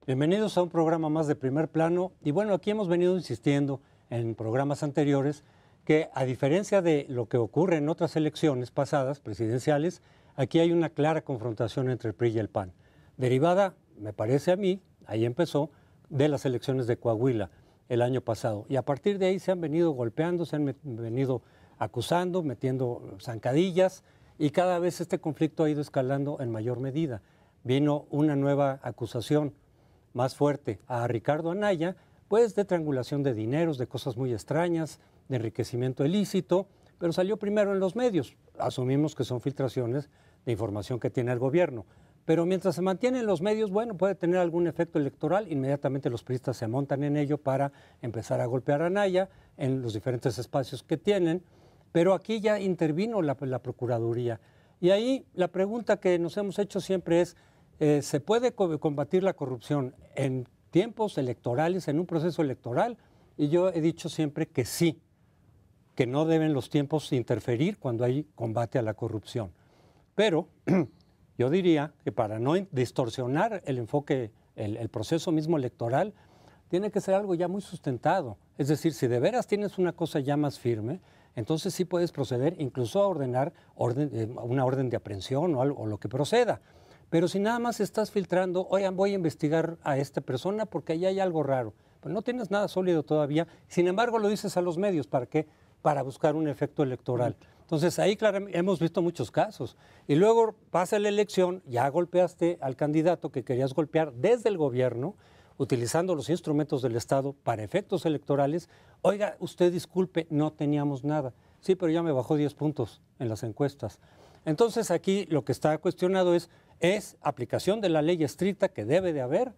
Bienvenidos a un programa más de Primer Plano. Y bueno, aquí hemos venido insistiendo en programas anteriores que, a diferencia de lo que ocurre en otras elecciones pasadas, presidenciales, aquí hay una clara confrontación entre el PRI y el PAN, derivada, me parece a mí, ahí empezó, de las elecciones de Coahuila el año pasado. Y a partir de ahí se han venido golpeando, se han venido acusando, metiendo zancadillas, y cada vez este conflicto ha ido escalando en mayor medida. Vino una nueva acusación más fuerte a Ricardo Anaya, pues de triangulación de dineros, de cosas muy extrañas, de enriquecimiento ilícito, pero salió primero en los medios. Asumimos que son filtraciones de información que tiene el gobierno. Pero mientras se mantiene en los medios, bueno, puede tener algún efecto electoral. Inmediatamente los priistas se montan en ello para empezar a golpear a Anaya en los diferentes espacios que tienen. Pero aquí ya intervino la Procuraduría. Y ahí la pregunta que nos hemos hecho siempre es, ¿se puede combatir la corrupción en tiempos electorales, en un proceso electoral? Y yo he dicho siempre que sí, que no deben los tiempos interferir cuando hay combate a la corrupción. Pero yo diría que para no distorsionar el enfoque, el proceso mismo electoral, tiene que ser algo ya muy sustentado. Es decir, si de veras tienes una cosa ya más firme, entonces sí puedes proceder incluso a ordenar una orden de aprehensión o lo que proceda. Pero si nada más estás filtrando, oigan, voy a investigar a esta persona porque ahí hay algo raro, pero no tienes nada sólido todavía, sin embargo lo dices a los medios, ¿para qué? Para buscar un efecto electoral. Entonces ahí claramente hemos visto muchos casos. Y luego pasa la elección, ya golpeaste al candidato que querías golpear desde el gobierno, utilizando los instrumentos del Estado para efectos electorales. Oiga, usted disculpe, no teníamos nada. Sí, pero ya me bajó 10 puntos en las encuestas. Entonces aquí lo que está cuestionado ¿es aplicación de la ley estricta que debe de haber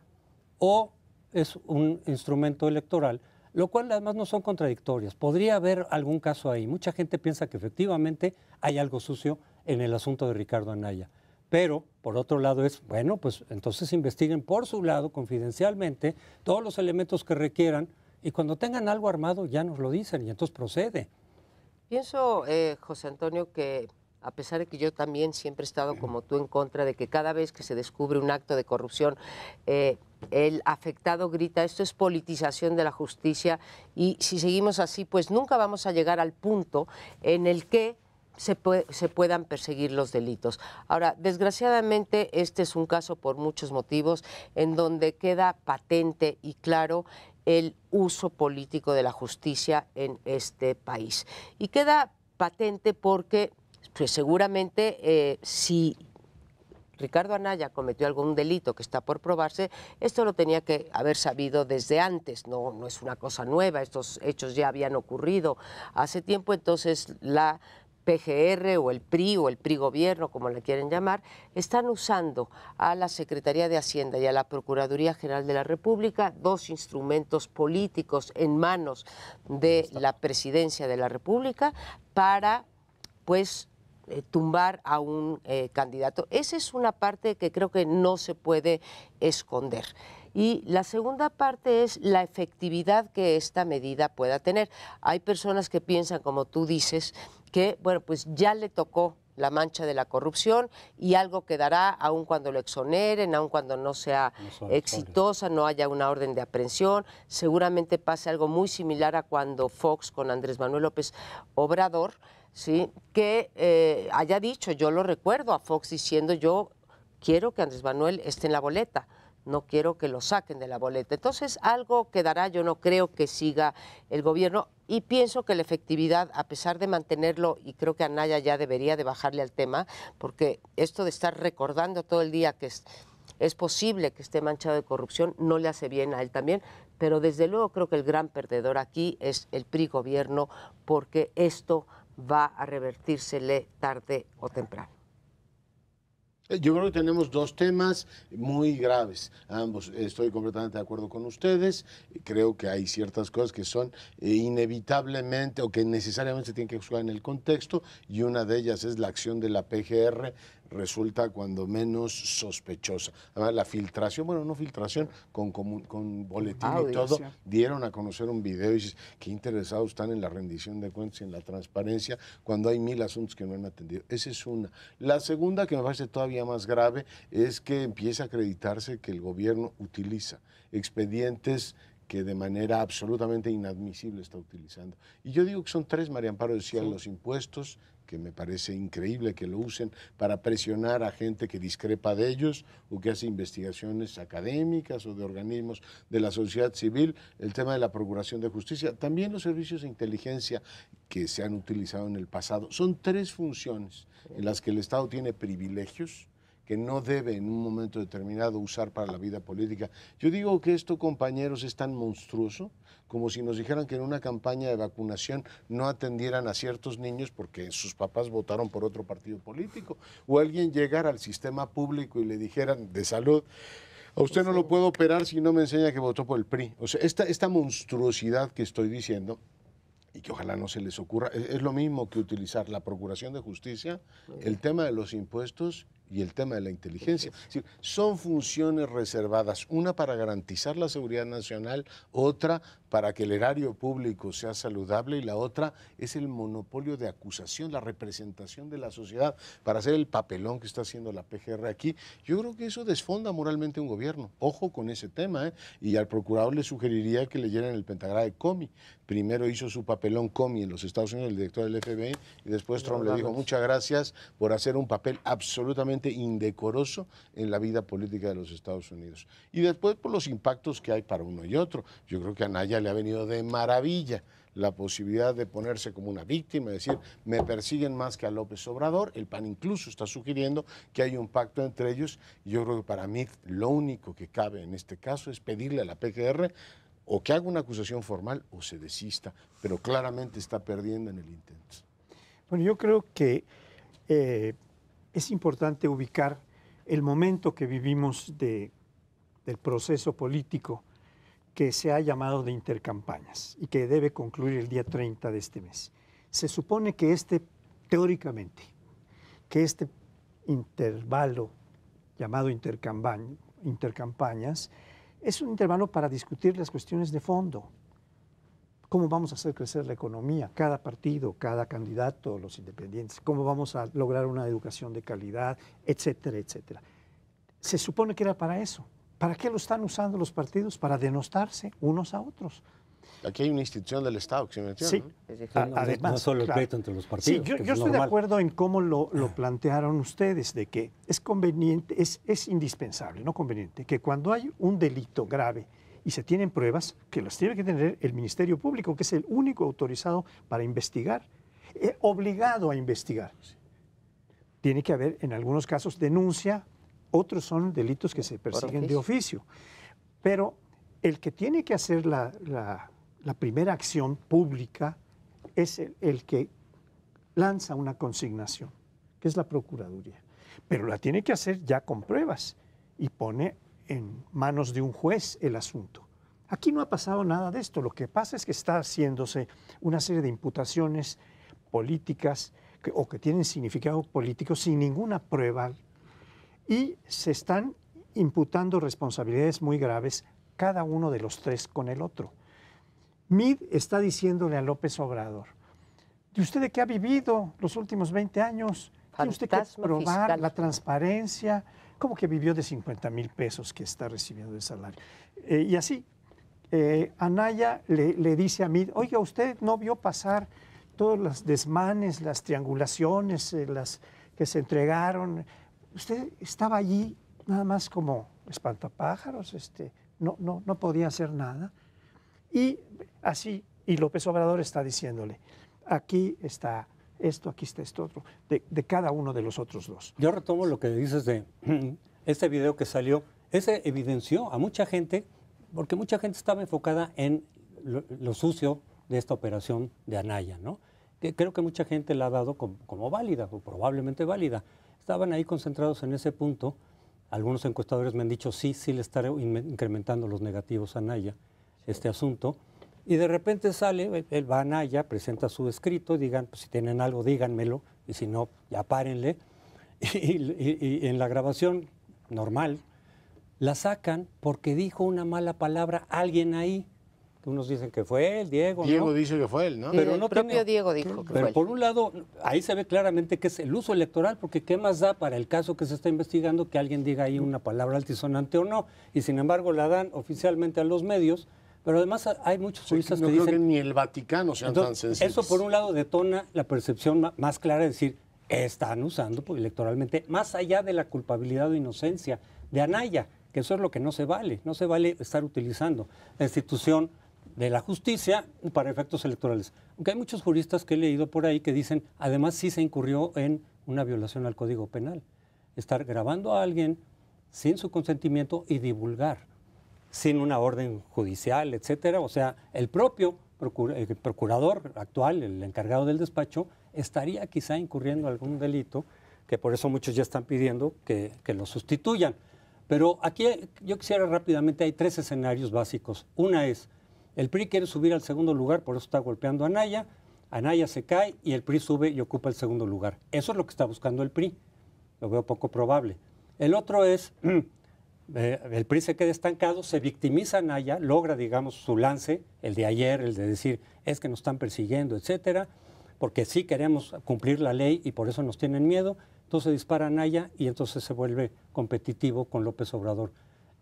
o es un instrumento electoral? Lo cual además no son contradictorias. Podría haber algún caso ahí. Mucha gente piensa que efectivamente hay algo sucio en el asunto de Ricardo Anaya. Pero, por otro lado, bueno, pues entonces investiguen por su lado, confidencialmente, todos los elementos que requieran y cuando tengan algo armado ya nos lo dicen y entonces procede. Pienso, José Antonio, que a pesar de que yo también siempre he estado como tú en contra de que cada vez que se descubre un acto de corrupción, el afectado grita, esto es politización de la justicia, y si seguimos así, pues nunca vamos a llegar al punto en el que se puedan perseguir los delitos. Ahora, desgraciadamente, este es un caso por muchos motivos en donde queda patente y claro el uso político de la justicia en este país. Y queda patente porque, pues seguramente, si Ricardo Anaya cometió algún delito que está por probarse, esto lo tenía que haber sabido desde antes, no es una cosa nueva, estos hechos ya habían ocurrido hace tiempo, entonces la PGR o el PRI gobierno, como le quieren llamar, están usando a la Secretaría de Hacienda y a la Procuraduría General de la República, dos instrumentos políticos en manos de la Presidencia de la República para, pues, tumbar a un candidato. Esa es una parte que creo que no se puede esconder. Y la segunda parte es la efectividad que esta medida pueda tener. Hay personas que piensan, como tú dices, que, bueno, pues ya le tocó la mancha de la corrupción y algo quedará aun cuando lo exoneren, aun cuando no sea exitosa, no haya una orden de aprehensión. Seguramente pase algo muy similar a cuando Fox con Andrés Manuel López Obrador, ¿sí?, que haya dicho, yo lo recuerdo a Fox diciendo, yo quiero que Andrés Manuel esté en la boleta, no quiero que lo saquen de la boleta. Entonces algo quedará, yo no creo que siga el gobierno y pienso que la efectividad, a pesar de mantenerlo, y creo que Anaya ya debería de bajarle al tema, porque esto de estar recordando todo el día que es posible que esté manchado de corrupción, no le hace bien a él también, pero desde luego creo que el gran perdedor aquí es el PRI gobierno, porque esto va a revertírsele tarde o temprano. Yo creo que tenemos dos temas muy graves. Ambos, estoy completamente de acuerdo con ustedes. Creo que hay ciertas cosas que son inevitablemente o que necesariamente se tienen que juzgar en el contexto, y una de ellas es la acción de la PGR resulta cuando menos sospechosa. Además, la filtración, bueno, no filtración, con boletín y todo, dieron a conocer un video y dices, qué interesados están en la rendición de cuentas y en la transparencia, cuando hay 1000 asuntos que no han atendido. Esa es una. La segunda, que me parece todavía más grave, es que empieza a acreditarse que el gobierno utiliza expedientes que de manera absolutamente inadmisible está utilizando. Y yo digo que son tres, María Amparo decía, sí, los impuestos, que me parece increíble que lo usen para presionar a gente que discrepa de ellos o que hace investigaciones académicas o de organismos de la sociedad civil, el tema de la procuración de justicia, también los servicios de inteligencia que se han utilizado en el pasado. Son tres funciones en las que el Estado tiene privilegios que no debe en un momento determinado usar para la vida política. Yo digo que esto, compañeros, es tan monstruoso como si nos dijeran que en una campaña de vacunación no atendieran a ciertos niños porque sus papás votaron por otro partido político, o alguien llegara al sistema público y le dijeran de salud, a usted no lo puedo operar si no me enseña que votó por el PRI. O sea, esta monstruosidad que estoy diciendo, y que ojalá no se les ocurra, es lo mismo que utilizar la procuración de justicia, el tema de los impuestos y el tema de la inteligencia. Es decir, son funciones reservadas, una para garantizar la seguridad nacional, otra para que el erario público sea saludable y la otra es el monopolio de acusación, la representación de la sociedad para hacer el papelón que está haciendo la PGR aquí. Yo creo que eso desfonda moralmente un gobierno. Ojo con ese tema, y al procurador le sugeriría que leyeran el pentagrama de Comey. Primero hizo su papelón Comey en los Estados Unidos, el director del FBI, y después Trump le dijo muchas gracias por hacer un papel absolutamente indecoroso en la vida política de los Estados Unidos. Y después por los impactos que hay para uno y otro. Yo creo que a Anaya le ha venido de maravilla la posibilidad de ponerse como una víctima, decir, me persiguen más que a López Obrador. El PAN incluso está sugiriendo que hay un pacto entre ellos. Yo creo que para mí lo único que cabe en este caso es pedirle a la PGR o que haga una acusación formal o se desista, pero claramente está perdiendo en el intento. Bueno, yo creo que es importante ubicar el momento que vivimos del proceso político que se ha llamado de intercampañas y que debe concluir el día 30 de este mes. Se supone que teóricamente, que este intervalo llamado intercampañas es un intervalo para discutir las cuestiones de fondo. ¿Cómo vamos a hacer crecer la economía? Cada partido, cada candidato, los independientes, ¿cómo vamos a lograr una educación de calidad, etcétera, etcétera? Se supone que era para eso. ¿Para qué lo están usando los partidos? Para denostarse unos a otros. Aquí hay una institución del Estado que se metió, sí, ¿no? Además, no solo el pleito entre los partidos. Sí, yo estoy de acuerdo en cómo lo plantearon ustedes, de que es conveniente, es indispensable, no conveniente, que cuando hay un delito grave y se tienen pruebas, que las tiene que tener el Ministerio Público, que es el único autorizado para investigar, obligado a investigar. Tiene que haber, en algunos casos, denuncia, otros son delitos que se persiguen de oficio. Pero el que tiene que hacer la primera acción pública es el que lanza una consignación, que es la Procuraduría. Pero la tiene que hacer ya con pruebas y pone en manos de un juez el asunto. Aquí no ha pasado nada de esto. Lo que pasa es que está haciéndose una serie de imputaciones políticas o que tienen significado político sin ninguna prueba y se están imputando responsabilidades muy graves cada uno de los tres con el otro. Meade está diciéndole a López Obrador, ¿de usted de qué ha vivido los últimos 20 años? Tiene usted que probar fiscal. La transparencia. ¿Cómo que vivió de 50,000 pesos que está recibiendo de salario? Y así, Anaya le dice a Meade, oiga, usted no vio pasar todos los desmanes, las triangulaciones, las que se entregaron. Usted estaba allí nada más como espantapájaros, no podía hacer nada. Y así, y López Obrador está diciéndole, aquí está esto, aquí está esto otro, de cada uno de los otros dos. Yo retomo lo que dices de este video que salió. Ese evidenció a mucha gente, porque mucha gente estaba enfocada en lo sucio de esta operación de Anaya, ¿no? Que creo que mucha gente la ha dado como válida, o probablemente válida. Estaban ahí concentrados en ese punto. Algunos encuestadores me han dicho, sí le estará incrementando los negativos a Anaya, este asunto. Y de repente sale, él va a Anaya, presenta su escrito, digan, pues si tienen algo, díganmelo, y si no, ya párenle. y en la grabación normal la sacan porque dijo una mala palabra alguien ahí. Unos dicen que fue él, Diego. Diego ¿no? dice que fue él, ¿no? Pero el propio Diego dijo que Pero fue él. por un lado, ahí se ve claramente que es el uso electoral, porque ¿qué más da para el caso que se está investigando que alguien diga ahí una palabra altisonante o no? Y sin embargo la dan oficialmente a los medios, pero además hay muchos juristas no que creo dicen... que ni el Vaticano sean tan sensibles. Eso por un lado detona la percepción más clara de decir, están usando electoralmente, más allá de la culpabilidad o inocencia de Anaya, que eso es lo que no se vale estar utilizando la institución de la justicia para efectos electorales. Aunque hay muchos juristas que he leído por ahí que dicen, además sí se incurrió en una violación al Código Penal. Estar grabando a alguien sin su consentimiento y divulgar, sin una orden judicial, etcétera. O sea, el propio procurador actual, el encargado del despacho, estaría quizá incurriendo en algún delito, que por eso muchos ya están pidiendo que lo sustituyan. Pero aquí yo quisiera rápidamente, hay 3 escenarios básicos. Una es, el PRI quiere subir al segundo lugar, por eso está golpeando a Anaya. Anaya se cae y el PRI sube y ocupa el segundo lugar. Eso es lo que está buscando el PRI. Lo veo poco probable. El otro es, el PRI se queda estancado, se victimiza a Anaya, logra, digamos, su lance, el de ayer, el de decir, es que nos están persiguiendo, etcétera, porque sí queremos cumplir la ley y por eso nos tienen miedo. Entonces dispara a Anaya y entonces se vuelve competitivo con López Obrador.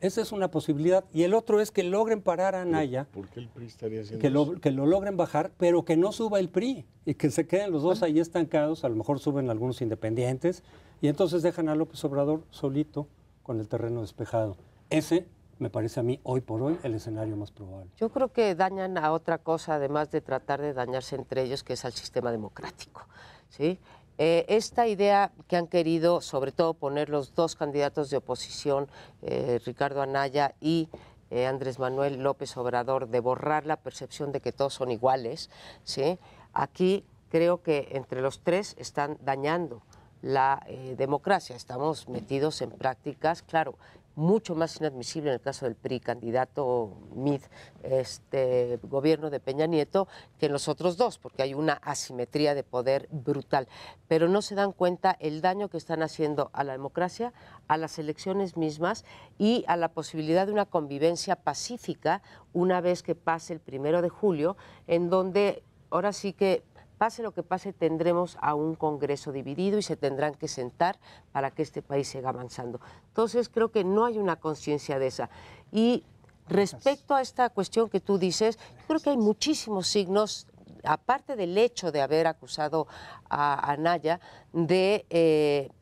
Esa es una posibilidad. Y el otro es que logren parar a Anaya, ¿Por qué el PRI estaría haciendo que lo logren bajar, pero que no suba el PRI y que se queden los dos ahí estancados. A lo mejor suben algunos independientes y entonces dejan a López Obrador solito con el terreno despejado. Ese me parece a mí, hoy por hoy, el escenario más probable. Yo creo que dañan a otra cosa, además de tratar de dañarse entre ellos, que es al sistema democrático, ¿sí? Esta idea que han querido, sobre todo, poner los 2 candidatos de oposición, Ricardo Anaya y Andrés Manuel López Obrador, de borrar la percepción de que todos son iguales, ¿sí? Aquí creo que entre los 3 están dañando la democracia. Estamos metidos en prácticas, claro, mucho más inadmisible en el caso del PRI, candidato MID, gobierno de Peña Nieto, que en los otros 2, porque hay una asimetría de poder brutal. Pero no se dan cuenta el daño que están haciendo a la democracia, a las elecciones mismas y a la posibilidad de una convivencia pacífica una vez que pase el 1 de julio, en donde ahora sí que pase lo que pase, tendremos a un Congreso dividido y se tendrán que sentar para que este país siga avanzando. Entonces, creo que no hay una conciencia de esa. Y respecto a esta cuestión que tú dices, creo que hay muchísimos signos, aparte del hecho de haber acusado a Anaya de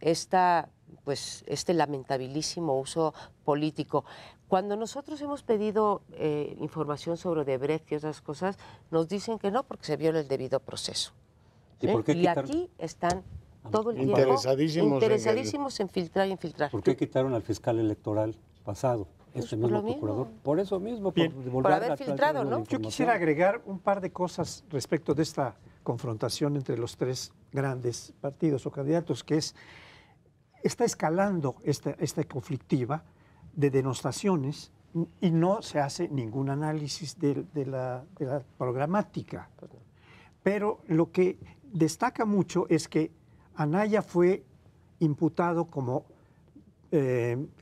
este lamentabilísimo uso político. Cuando nosotros hemos pedido información sobre Odebrecht y otras cosas, nos dicen que no, porque se viola el debido proceso. ¿Y por qué Y aquí están todo el tiempo interesadísimos en filtrar y infiltrar. ¿Por qué quitaron al fiscal electoral pasado, Pues mismo por lo procurador? mismo. Por eso mismo, Bien. por divulgar Por haber la filtrado, ¿no? Yo quisiera agregar un par de cosas respecto de esta confrontación entre los 3 grandes partidos o candidatos, que está escalando esta conflictiva de denostaciones y no se hace ningún análisis de la programática. Pero lo que destaca mucho es que Anaya fue imputado como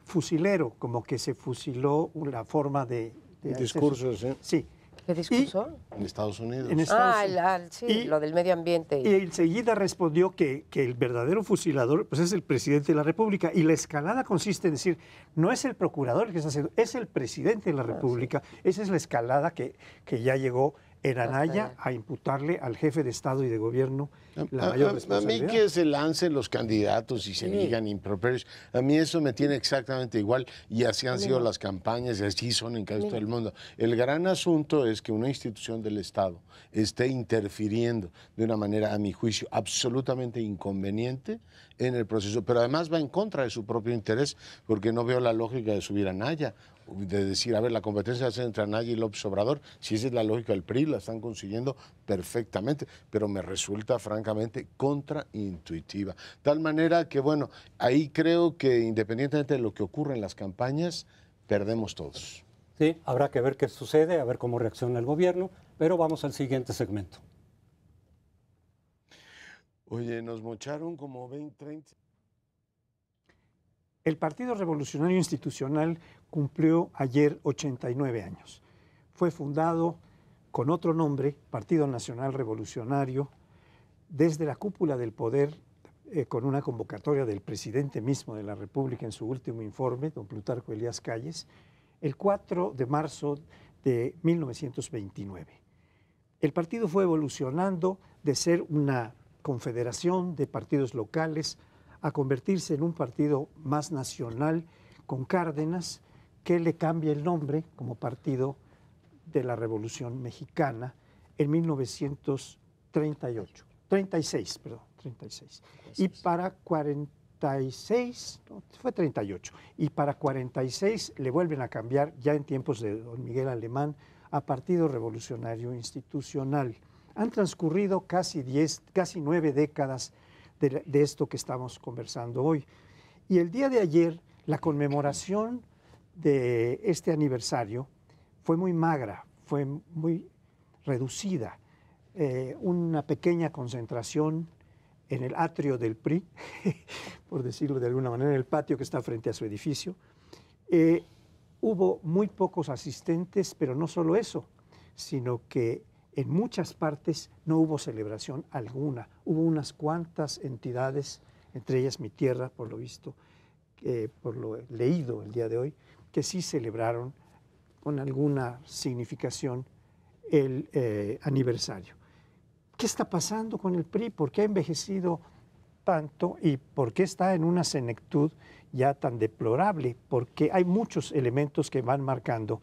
fusilero, como que se fusiló la forma de discursos, ¿eh? Sí. ¿Qué discurso? En Estados Unidos. En Estados Unidos. Sí, lo del medio ambiente. Y enseguida respondió que el verdadero fusilador pues es el presidente de la República. Y la escalada consiste en decir, no es el procurador el que está haciendo, es el presidente de la República. Sí. Esa es la escalada que ya llegó en Anaya a imputarle al jefe de Estado y de gobierno la mayor responsabilidad. A mí que se lancen los candidatos y se digan improperios, a mí eso me tiene exactamente igual y así han sido las campañas y así son en casi todo el mundo. El gran asunto es que una institución del Estado esté interfiriendo de una manera, a mi juicio, absolutamente inconveniente en el proceso, pero además va en contra de su propio interés, porque no veo la lógica de subir a Anaya, de decir, a ver, la competencia va a ser entre Anaya y López Obrador. Si esa es la lógica del PRI, la están consiguiendo perfectamente, pero me resulta francamente contraintuitiva. Tal manera que, bueno, ahí creo que independientemente de lo que ocurra en las campañas, perdemos todos. Sí, habrá que ver qué sucede, a ver cómo reacciona el gobierno, pero vamos al siguiente segmento. Oye, nos mocharon como 20, 30... El Partido Revolucionario Institucional cumplió ayer 89 años. Fue fundado con otro nombre, Partido Nacional Revolucionario, desde la cúpula del poder, con una convocatoria del presidente mismo de la República en su último informe, don Plutarco Elías Calles, el 4 de marzo de 1929. El partido fue evolucionando de ser una confederación de partidos locales a convertirse en un partido más nacional con Cárdenas, que le cambia el nombre como Partido de la Revolución Mexicana en 36. Y para 46, no, fue 38, y para 46 le vuelven a cambiar, ya en tiempos de don Miguel Alemán, a Partido Revolucionario Institucional. Han transcurrido casi 9 décadas de esto que estamos conversando hoy. Y el día de ayer, la conmemoración de este aniversario fue muy magra, fue muy reducida. Una pequeña concentración en el atrio del PRI, por decirlo de alguna manera, en el patio que está frente a su edificio. Hubo muy pocos asistentes, pero no solo eso, sino que en muchas partes no hubo celebración alguna. Hubo unas cuantas entidades, entre ellas mi tierra, por lo visto, por lo leído el día de hoy, que sí celebraron con alguna significación el aniversario. ¿Qué está pasando con el PRI? ¿Por qué ha envejecido tanto y por qué está en una senectud ya tan deplorable? Porque hay muchos elementos que van marcando,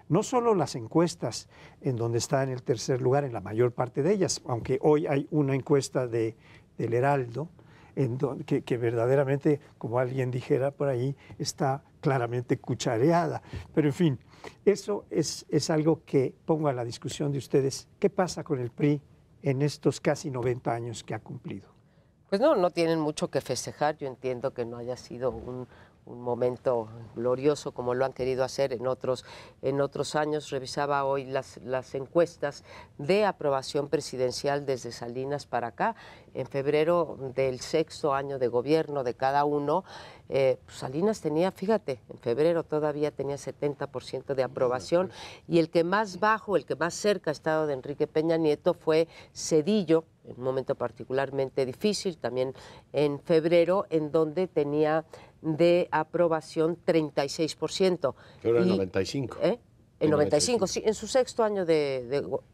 no solo las encuestas, en donde está en el tercer lugar en la mayor parte de ellas, aunque hoy hay una encuesta del Heraldo, que verdaderamente, como alguien dijera por ahí, está claramente cuchareada. Pero en fin, eso es algo que pongo a la discusión de ustedes. ¿Qué pasa con el PRI en estos casi 90 años que ha cumplido? Pues no tienen mucho que festejar. Yo entiendo que no haya sido un momento glorioso como lo han querido hacer en otros años. Revisaba hoy las encuestas de aprobación presidencial desde Salinas para acá. En febrero del 6º año de gobierno de cada uno, Salinas tenía, fíjate, en febrero todavía tenía 70% de aprobación, y el que más bajo, el que más cerca ha estado de Enrique Peña Nieto fue Zedillo, en un momento particularmente difícil, también en febrero, en donde tenía de aprobación 36%. Pero en 95. En 95, sí, en su 6º año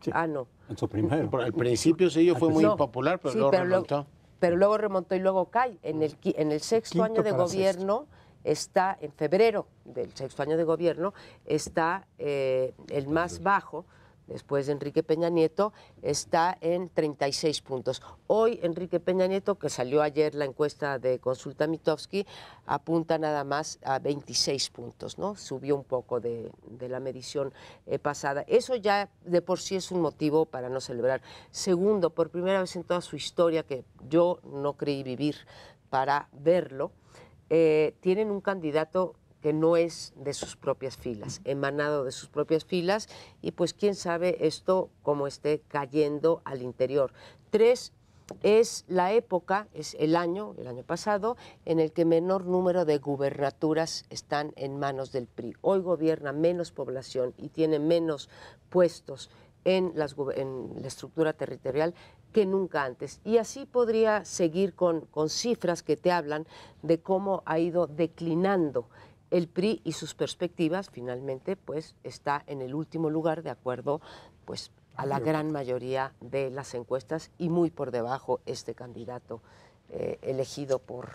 sí. No. En su primero. Al principio sí, fue muy impopular, pero sí, luego remontó. Pero luego remontó y luego cae. En el 6º año de gobierno está, en febrero del 6º año de gobierno, está el más bajo, después de Enrique Peña Nieto, está en 36 puntos. Hoy Enrique Peña Nieto, que salió ayer la encuesta de Consulta Mitofsky, apunta nada más a 26 puntos, ¿no? Subió un poco de la medición pasada. Eso ya de por sí es un motivo para no celebrar. Segundo, por primera vez en toda su historia, que yo no creí vivir para verlo, tienen un candidato que no es de sus propias filas, emanado de sus propias filas, y pues quién sabe esto cómo esté cayendo al interior. 3, es la época, es el año pasado, en el que menor número de gubernaturas están en manos del PRI. Hoy gobierna menos población y tiene menos puestos en la estructura territorial que nunca antes. Y así podría seguir con cifras que te hablan de cómo ha ido declinando el PRI y sus perspectivas. Finalmente, pues, está en el último lugar de acuerdo, pues, a la gran mayoría de las encuestas, y muy por debajo este candidato elegido por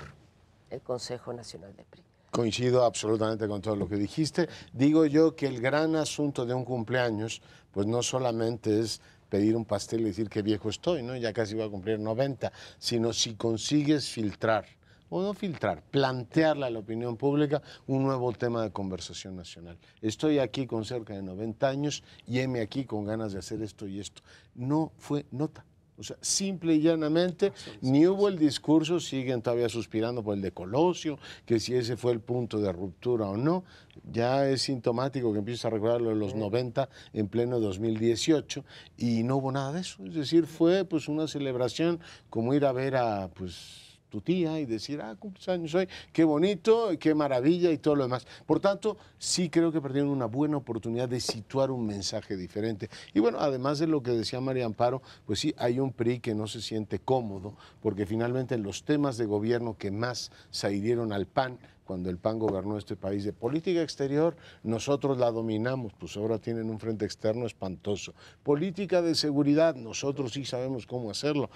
el Consejo Nacional del PRI. Coincido absolutamente con todo lo que dijiste. Digo yo que el gran asunto de un cumpleaños, pues no solamente es pedir un pastel y decir qué viejo estoy, ¿no? Ya casi voy a cumplir 90, sino si consigues filtrar, o no filtrar, plantearle a la opinión pública un nuevo tema de conversación nacional. Estoy aquí con cerca de 90 años y heme aquí con ganas de hacer esto y esto. No fue nota. O sea, simple y llanamente, ni hubo el discurso, siguen todavía suspirando por el de Colosio, que si ese fue el punto de ruptura o no. Ya es sintomático que empieces a recordar lo de los 90 en pleno 2018, y no hubo nada de eso. Es decir, fue pues una celebración como ir a ver a, pues, tu tía y decir, cumples años hoy, qué bonito, qué maravilla y todo lo demás. Por tanto, sí creo que perdieron una buena oportunidad de situar un mensaje diferente. Y bueno, además de lo que decía María Amparo, pues sí, hay un PRI que no se siente cómodo, porque finalmente en los temas de gobierno que más se adhirieron al PAN, cuando el PAN gobernó este país, de política exterior, nosotros la dominamos, pues ahora tienen un frente externo espantoso. Política de seguridad, nosotros sí sabemos cómo hacerlo.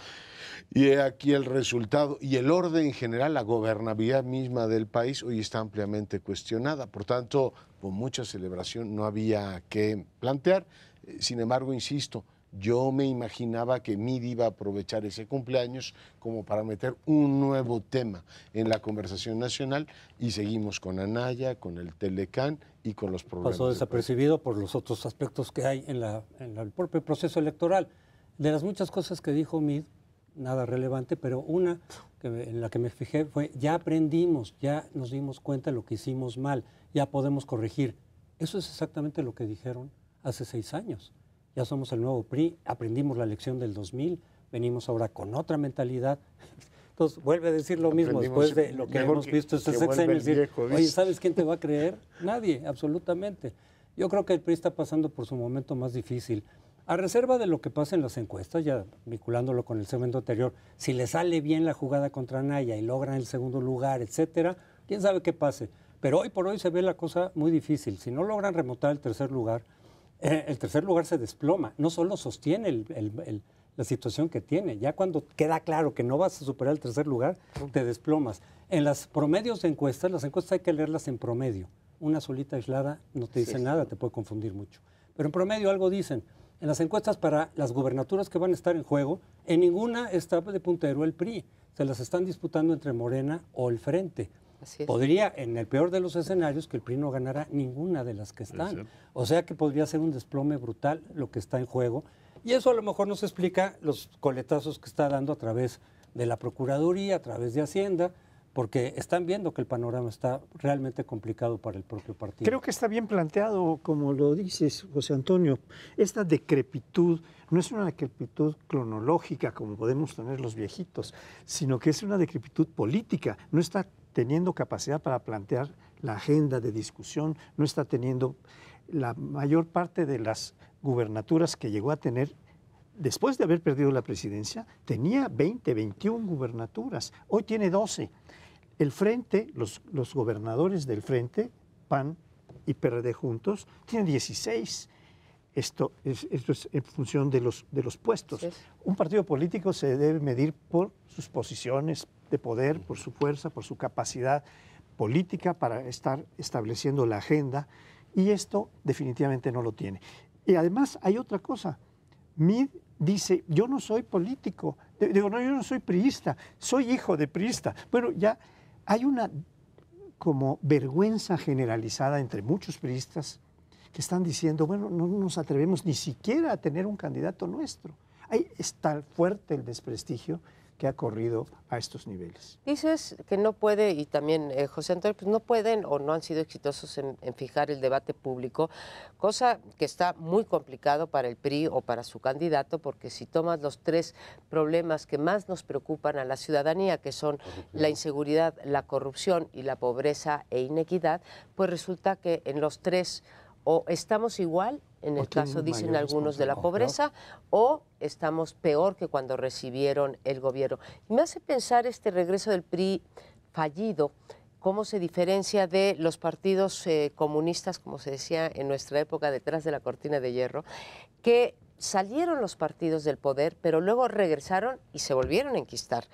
Y aquí el resultado y el orden general, la gobernabilidad misma del país hoy está ampliamente cuestionada. Por tanto, con mucha celebración no había que plantear. Sin embargo, insisto, yo me imaginaba que Mid iba a aprovechar ese cumpleaños como para meter un nuevo tema en la conversación nacional y seguimos con Anaya, con el Telecán y con los problemas. Pasó desapercibido por los otros aspectos que hay en el propio proceso electoral. De las muchas cosas que dijo Mid, nada relevante, pero una en la que me fijé fue, ya aprendimos, ya nos dimos cuenta de lo que hicimos mal, ya podemos corregir. Eso es exactamente lo que dijeron hace 6 años. Ya somos el nuevo PRI, aprendimos la lección del 2000, venimos ahora con otra mentalidad. Entonces, vuelve a decir lo mismo después de lo que hemos visto estos sexenios. Oye, ¿sabes quién te va a creer? Nadie, absolutamente. Yo creo que el PRI está pasando por su momento más difícil. A reserva de lo que pasa en las encuestas, ya vinculándolo con el segmento anterior, si le sale bien la jugada contra Anaya y logran el segundo lugar, etcétera, quién sabe qué pase. Pero hoy por hoy se ve la cosa muy difícil. Si no logran remontar el tercer lugar se desploma. No solo sostiene la situación que tiene, ya cuando queda claro que no vas a superar el tercer lugar, te desplomas. En los promedios de encuestas, las encuestas hay que leerlas en promedio. Una solita aislada no te dice nada, te puede confundir mucho. Pero en promedio algo dicen. En las encuestas para las gubernaturas que van a estar en juego, en ninguna está de puntero el PRI. Se las están disputando entre Morena o el Frente. Podría, en el peor de los escenarios, que el PRI no ganara ninguna de las que están. O sea que podría ser un desplome brutal lo que está en juego. Y eso a lo mejor nos explica los coletazos que está dando a través de la Procuraduría, a través de Hacienda, porque están viendo que el panorama está realmente complicado para el propio partido. Creo que está bien planteado, como lo dices, José Antonio. Esta decrepitud no es una decrepitud cronológica como podemos tener los viejitos, sino que es una decrepitud política. No está teniendo capacidad para plantear la agenda de discusión, no está teniendo la mayor parte de las gubernaturas que llegó a tener. Después de haber perdido la presidencia, tenía 20, 21 gubernaturas. Hoy tiene 12. El Frente, los gobernadores del Frente, PAN y PRD juntos, tienen 16. Esto es en función de los puestos. Sí. Un partido político se debe medir por sus posiciones de poder, por su fuerza, por su capacidad política para estar estableciendo la agenda, y esto definitivamente no lo tiene. Y además hay otra cosa. Mid dice, yo no soy político, digo, no, yo no soy priista, soy hijo de priista. Bueno, ya hay una como vergüenza generalizada entre muchos priistas que están diciendo, bueno, no nos atrevemos ni siquiera a tener un candidato nuestro. Ahí está fuerte el desprestigio que ha corrido a estos niveles. Dices que no puede, y también José Antonio, pues no pueden o no han sido exitosos en fijar el debate público, cosa que está muy complicado para el PRI o para su candidato, porque si tomas los 3 problemas que más nos preocupan a la ciudadanía, que son la inseguridad, la corrupción y la pobreza e inequidad, pues resulta que en los 3 o estamos igual, en el caso, dicen algunos, de la pobreza, o estamos peor que cuando recibieron el gobierno. Y me hace pensar este regreso del PRI fallido, cómo se diferencia de los partidos comunistas, como se decía en nuestra época, detrás de la cortina de hierro, que salieron los partidos del poder, pero luego regresaron y se volvieron a enquistar.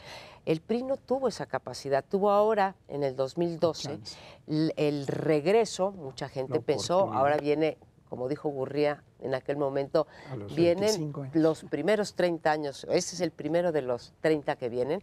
El PRI no tuvo esa capacidad, tuvo ahora, en el 2012, el regreso, mucha gente pensó, ahora viene, como dijo Gurría en aquel momento, vienen los primeros 30 años, este es el primero de los 30 que vienen,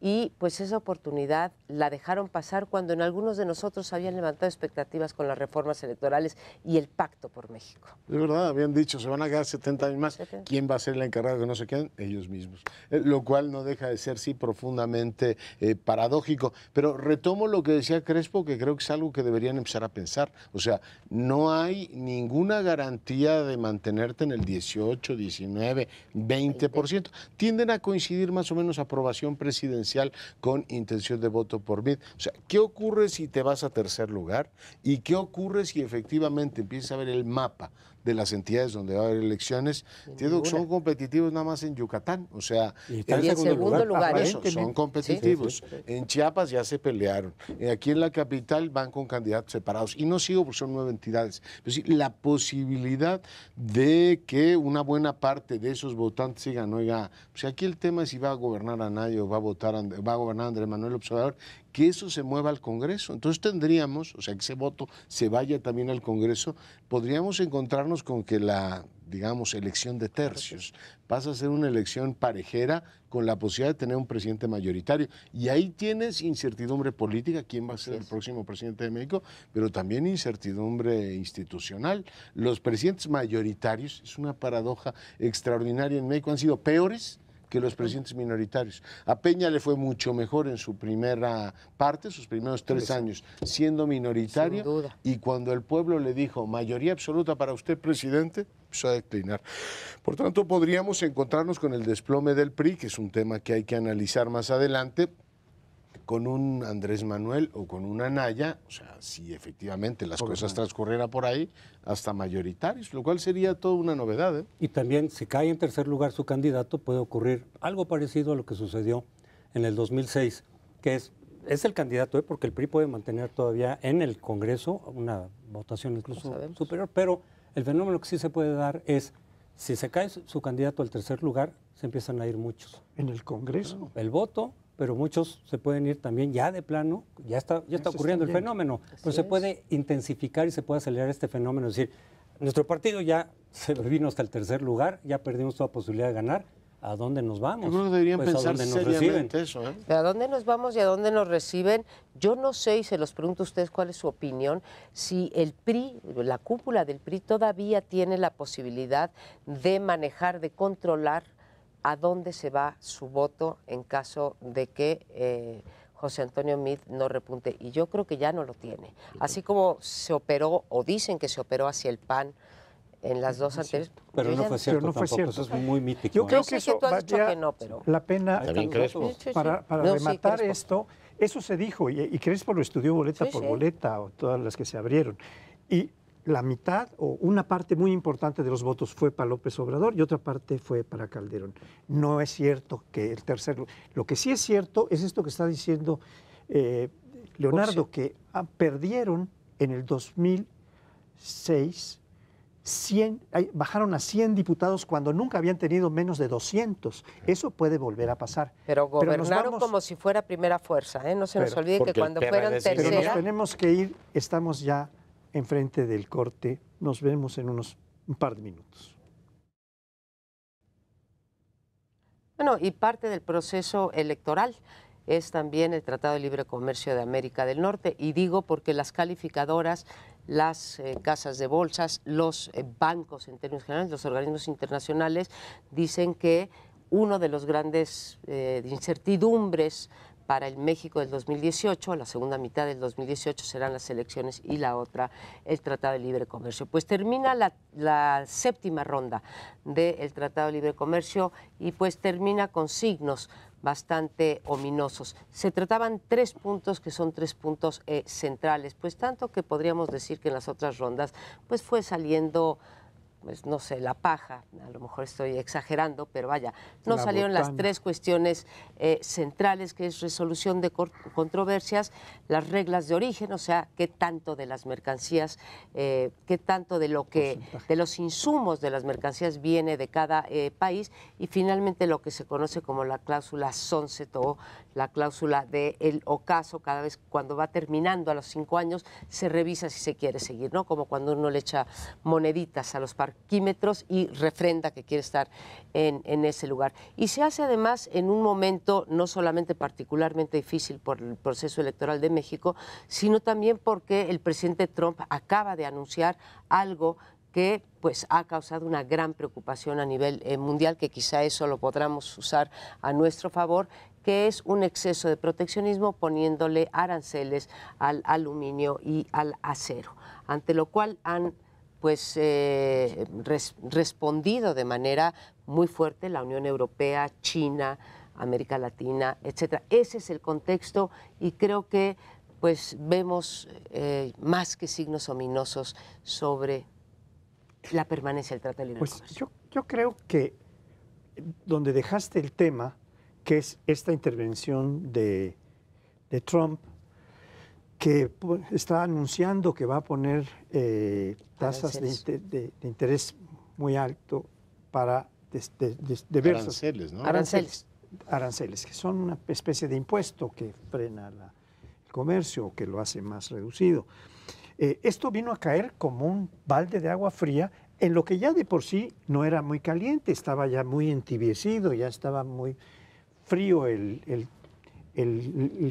y pues esa oportunidad la dejaron pasar cuando en algunos de nosotros habían levantado expectativas con las reformas electorales y el pacto por México. De verdad, habían dicho, se van a quedar 70 años más. ¿Quién va a ser el encargado que no se queden? Ellos mismos. Lo cual no deja de ser, sí, profundamente paradójico. Pero retomo lo que decía Crespo, que creo que es algo que deberían empezar a pensar. O sea, no hay ninguna garantía de mantenerte en el 18, 19, 20%. Tienden a coincidir más o menos aprobación presidencial preferencial con intención de voto por MIT. O sea, ¿qué ocurre si te vas a tercer lugar? ¿Y qué ocurre si efectivamente empiezas a ver el mapa de las entidades donde va a haber elecciones? Entiendo que son competitivos nada más en Yucatán, o sea, y en segundo lugar, eso, son competitivos. Sí. En Chiapas ya se pelearon, aquí en la capital van con candidatos separados, y no sigo porque son 9 entidades, pero sí, la posibilidad de que una buena parte de esos votantes digan, oiga, pues aquí el tema es si va a gobernar Anaya o va a gobernar Andrés Manuel López Obrador, que eso se mueva al Congreso. Entonces tendríamos, o sea, que ese voto se vaya también al Congreso, podríamos encontrarnos con que la, digamos, elección de tercios pasa a ser una elección parejera con la posibilidad de tener un presidente mayoritario. Y ahí tienes incertidumbre política, quién va a ser el próximo presidente de México, pero también incertidumbre institucional. Los presidentes mayoritarios, es una paradoja extraordinaria en México, han sido peores que los presidentes minoritarios. A Peña le fue mucho mejor en su primera parte, sus primeros 3 años, siendo minoritario, sin duda. Y cuando el pueblo le dijo mayoría absoluta para usted, presidente, empezó a declinar. Por tanto, podríamos encontrarnos con el desplome del PRI, que es un tema que hay que analizar más adelante, con un Andrés Manuel o con una Anaya, o sea, si efectivamente las cosas transcurrieran por ahí, hasta mayoritarios, lo cual sería toda una novedad, ¿eh? Y también, si cae en tercer lugar su candidato, puede ocurrir algo parecido a lo que sucedió en el 2006, que es el candidato, porque el PRI puede mantener todavía en el Congreso una votación incluso superior, pero el fenómeno que sí se puede dar es, si se cae su candidato al tercer lugar, se empiezan a ir muchos. ¿En el Congreso? El voto, pero muchos se pueden ir también ya de plano, ya está ocurriendo el fenómeno, pero se puede intensificar y se puede acelerar este fenómeno. Es decir, nuestro partido ya se vino hasta el tercer lugar, ya perdimos toda posibilidad de ganar. ¿A dónde nos vamos? Yo creo que deberían Pues, pensar ¿a dónde nos seriamente reciben? eso, ¿eh? ¿A dónde nos vamos y a dónde nos reciben? Yo no sé, y se los pregunto a ustedes cuál es su opinión, si el PRI, la cúpula del PRI, todavía tiene la posibilidad de manejar, de controlar a dónde se va su voto en caso de que José Antonio Meade no repunte. Y yo creo que ya no lo tiene. Así como se operó, o dicen que se operó hacia el PAN en las dos anteriores. Pero no fue cierto no fue tampoco, cierto. eso es muy mítico. Yo creo sé que que eso tú has dicho valía que no, pero la pena También Crespo. para No, sí, rematar Crespo. esto. Eso se dijo, y Crespo lo estudió boleta Sí, por sí. boleta, o todas las que se abrieron. Y la mitad o una parte muy importante de los votos fue para López Obrador y otra parte fue para Calderón. No es cierto que el tercer... Lo que sí es cierto es esto que está diciendo Leonardo, que perdieron en el 2006 bajaron a 100 diputados cuando nunca habían tenido menos de 200. Eso puede volver a pasar. Pero nos gobernaron vamos- como si fuera primera fuerza, ¿eh? No se nos Pero- olvide que porque el cuando PRD fueran sí, Pero nos tercera... tenemos que ir, estamos ya enfrente del corte. Nos vemos en un par de minutos. Bueno, y parte del proceso electoral es también el Tratado de Libre Comercio de América del Norte. Y digo porque las calificadoras, las casas de bolsas, los bancos en términos generales, los organismos internacionales, dicen que uno de los grandes incertidumbres para el México del 2018, la segunda mitad del 2018 serán las elecciones y la otra el Tratado de Libre Comercio. Pues termina la séptima ronda del Tratado de Libre Comercio y pues termina con signos bastante ominosos. Se trataban 3 puntos que son 3 puntos centrales, pues tanto que podríamos decir que en las otras rondas pues fue saliendo, pues no sé, la paja, a lo mejor estoy exagerando, pero vaya, no salieron las 3 cuestiones centrales, que es resolución de controversias, las reglas de origen, o sea, qué tanto de las mercancías, qué tanto de lo que, de los insumos de las mercancías viene de cada país, y finalmente lo que se conoce como la cláusula sunset o la cláusula del ocaso, cada vez cuando va terminando a los 5 años, se revisa si se quiere seguir, ¿no? Como cuando uno le echa moneditas a los parquímetros y refrenda que quiere estar en ese lugar. Y se hace además en un momento no solamente particularmente difícil por el proceso electoral de México, sino también porque el presidente Trump acaba de anunciar algo que pues ha causado una gran preocupación a nivel mundial, que quizá eso lo podamos usar a nuestro favor, que es un exceso de proteccionismo poniéndole aranceles al aluminio y al acero, ante lo cual han pues respondido de manera muy fuerte la Unión Europea, China, América Latina, etcétera. Ese es el contexto y creo que pues vemos más que signos ominosos sobre la permanencia del Tratado de Libre Comercio. Yo creo que donde dejaste el tema, que es esta intervención de Trump, que está anunciando que va a poner tasas de interés muy alto para diversos aranceles, ¿no? Aranceles, que son una especie de impuesto que frena el comercio o que lo hace más reducido. Esto vino a caer como un balde de agua fría en lo que ya de por sí no era muy caliente, estaba ya muy entibiecido, ya estaba muy frío el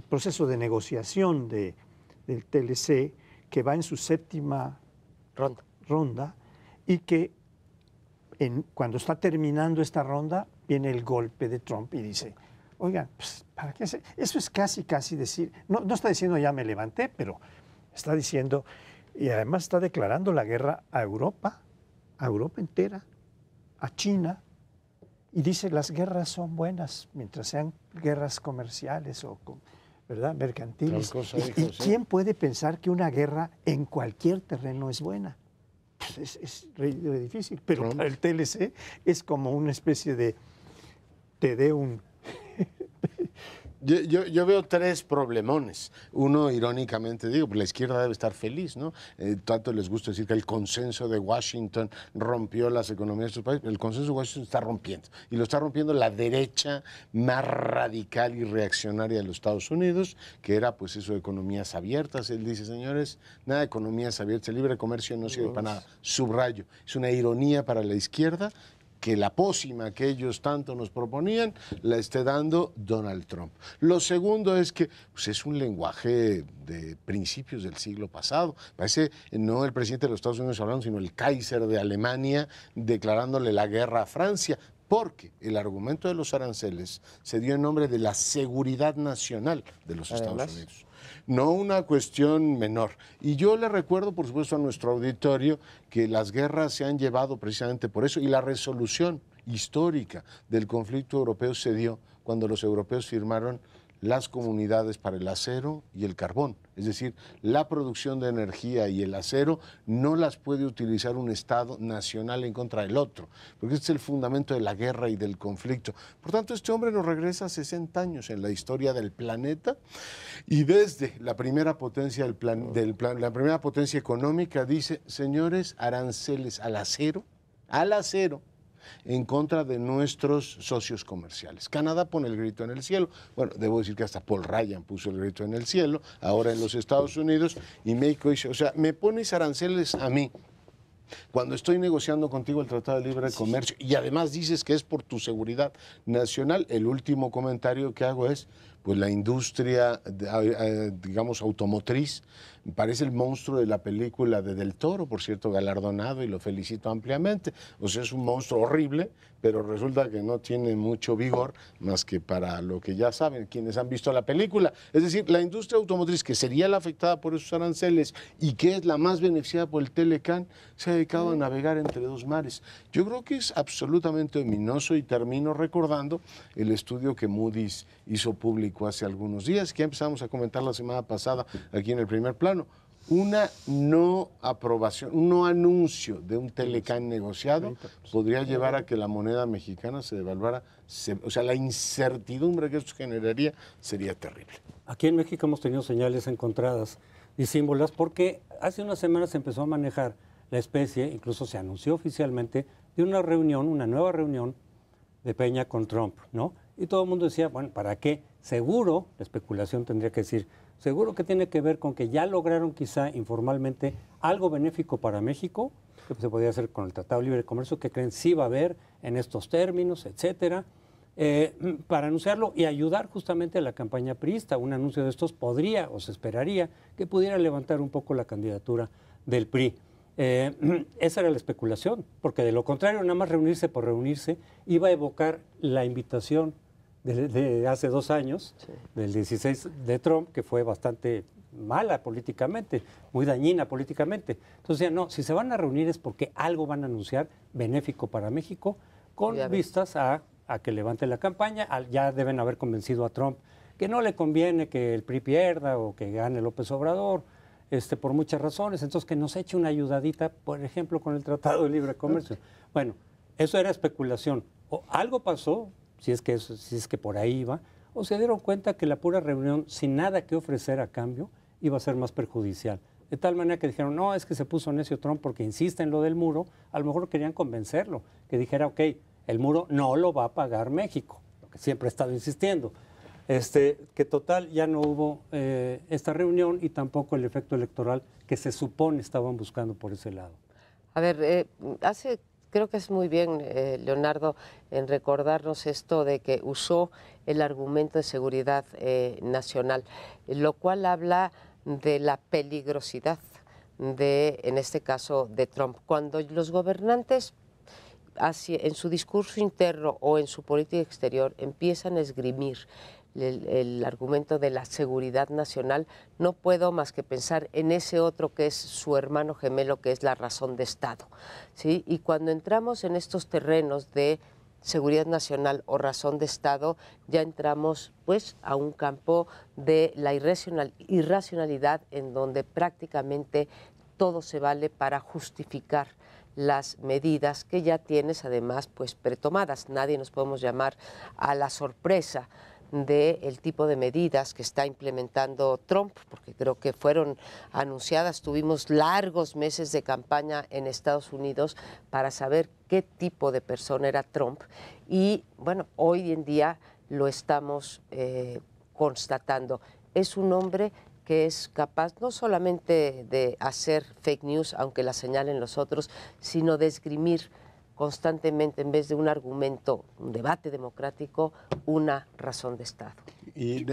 proceso de negociación del TLC, que va en su séptima ronda y que cuando está terminando esta ronda viene el golpe de Trump y dice, oigan, pues, ¿para qué hacer? Eso es casi decir, no está diciendo ya me levanté, pero está diciendo, y además está declarando la guerra a Europa entera, a China, y dice las guerras son buenas mientras sean guerras comerciales o ¿verdad? Mercantiles. ¿Y quién puede pensar que una guerra en cualquier terreno es buena? Pues es difícil, pero para el TLC es como una especie de te dé un... Yo veo tres problemones. Uno, irónicamente digo, pues la izquierda debe estar feliz, ¿no? Tanto les gusta decir que el consenso de Washington rompió las economías de estos países. El consenso de Washington está rompiendo. Y lo está rompiendo la derecha más radical y reaccionaria de los Estados Unidos, que era pues eso de economías abiertas. Él dice, señores, nada de economías abiertas, el libre comercio no sirve para nada. Subrayo. Es una ironía para la izquierda que la pócima que ellos tanto nos proponían la esté dando Donald Trump. Lo segundo es que pues, es un lenguaje de principios del siglo pasado. Parece no el presidente de los Estados Unidos hablando, sino el Kaiser de Alemania declarándole la guerra a Francia. Porque el argumento de los aranceles se dio en nombre de la seguridad nacional de los Estados Unidos. No una cuestión menor. Y yo le recuerdo, por supuesto, a nuestro auditorio que las guerras se han llevado precisamente por eso y la resolución histórica del conflicto europeo se dio cuando los europeos firmaron las comunidades para el acero y el carbón. Es decir, la producción de energía y el acero no las puede utilizar un Estado nacional en contra del otro, porque este es el fundamento de la guerra y del conflicto. Por tanto, este hombre nos regresa 60 años en la historia del planeta y desde la primera potencia la primera potencia económica dice, señores, aranceles al acero, en contra de nuestros socios comerciales. Canadá pone el grito en el cielo. Bueno, debo decir que hasta Paul Ryan puso el grito en el cielo, ahora en los Estados Unidos, y México dice, o sea, me pones aranceles a mí cuando estoy negociando contigo el Tratado de Libre Comercio y además dices que es por tu seguridad nacional. El último comentario que hago es, pues la industria, digamos, automotriz, parece el monstruo de la película de Del Toro, por cierto, galardonado y lo felicito ampliamente. O sea, es un monstruo horrible, pero resulta que no tiene mucho vigor más que para lo que ya saben quienes han visto la película. Es decir, la industria automotriz, que sería la afectada por esos aranceles y que es la más beneficiada por el Telecán, se ha dedicado a navegar entre dos mares. Yo creo que es absolutamente ominoso y termino recordando el estudio que Moody's hizo público hace algunos días, que empezamos a comentar la semana pasada aquí en el primer plano. Una no aprobación, un no anuncio de un Telecán negociado podría llevar a que la moneda mexicana se devaluara. O sea, la incertidumbre que esto generaría sería terrible. Aquí en México hemos tenido señales encontradas, disímbolas, porque hace unas semanas se empezó a manejar la especie, incluso se anunció oficialmente, de una reunión, una nueva reunión de Peña con Trump, ¿no? Y todo el mundo decía, bueno, ¿para qué? Seguro, la especulación tendría que decir, seguro que tiene que ver con que ya lograron quizá informalmente algo benéfico para México, que se podría hacer con el Tratado de Libre Comercio, que creen sí va a haber en estos términos, etcétera, para anunciarlo y ayudar justamente a la campaña priista. Un anuncio de estos podría o se esperaría que pudiera levantar un poco la candidatura del PRI. Esa era la especulación, porque de lo contrario, nada más reunirse por reunirse, iba a evocar la invitación de hace 2 años, del 16 de Trump, que fue bastante mala políticamente, muy dañina políticamente. Entonces, no, si se van a reunir es porque algo van a anunciar benéfico para México, con vistas a a que levante la campaña. Ya deben haber convencido a Trump que no le conviene que el PRI pierda o que gane López Obrador, por muchas razones. Entonces, que nos eche una ayudadita, por ejemplo, con el Tratado de Libre Comercio. Bueno, eso era especulación. O algo pasó, si es que por ahí iba, o se dieron cuenta que la pura reunión, sin nada que ofrecer a cambio, iba a ser más perjudicial. De tal manera que dijeron, no, es que se puso necio Trump porque insiste en lo del muro. A lo mejor querían convencerlo, que dijera, ok, el muro no lo va a pagar México, lo que siempre ha estado insistiendo. Que total ya no hubo esta reunión y tampoco el efecto electoral que se supone estaban buscando por ese lado. A ver, creo que es muy bien, Leonardo, en recordarnos esto de que usó el argumento de seguridad nacional, lo cual habla de la peligrosidad en este caso, de Trump. Cuando los gobernantes en su discurso interno o en su política exterior empiezan a esgrimir el argumento de la seguridad nacional, no puedo más que pensar en ese otro que es su hermano gemelo, que es la razón de Estado, ¿sí? Y cuando entramos en estos terrenos de seguridad nacional o razón de Estado, ya entramos pues a un campo de la irracionalidad en donde prácticamente todo se vale para justificar las medidas que ya tienes además pues pretomadas. Nadie nos podemos llamar a la sorpresa del tipo de medidas que está implementando Trump, porque creo que fueron anunciadas. Tuvimos largos meses de campaña en Estados Unidos para saber qué tipo de persona era Trump y bueno, hoy en día lo estamos constatando. Es un hombre que es capaz no solamente de hacer fake news, aunque la señalen los otros, sino de esgrimir constantemente, en vez de un argumento, un debate democrático, una razón de Estado. Y